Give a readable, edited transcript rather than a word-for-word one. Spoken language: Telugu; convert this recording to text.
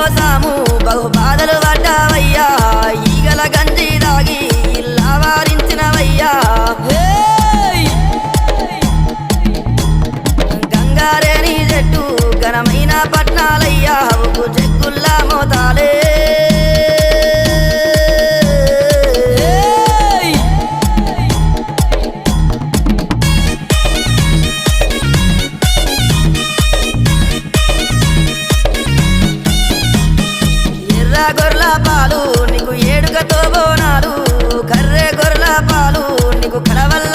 కోసాము బహు బాధలు పడ్డావయ్యా ఈగల గంజి దాగి ఇల్లా వారించినవయ్యా గంగారేని చెట్టు ఘనమైన పట్నాలయ్యా ఉప్పు చెక్కుల్లా మోతాలే గొర్రెల పాలు నీకు ఏడుగతో బోనాలు కర్రె గొర్రెల పాలు నీకు కడవల్ల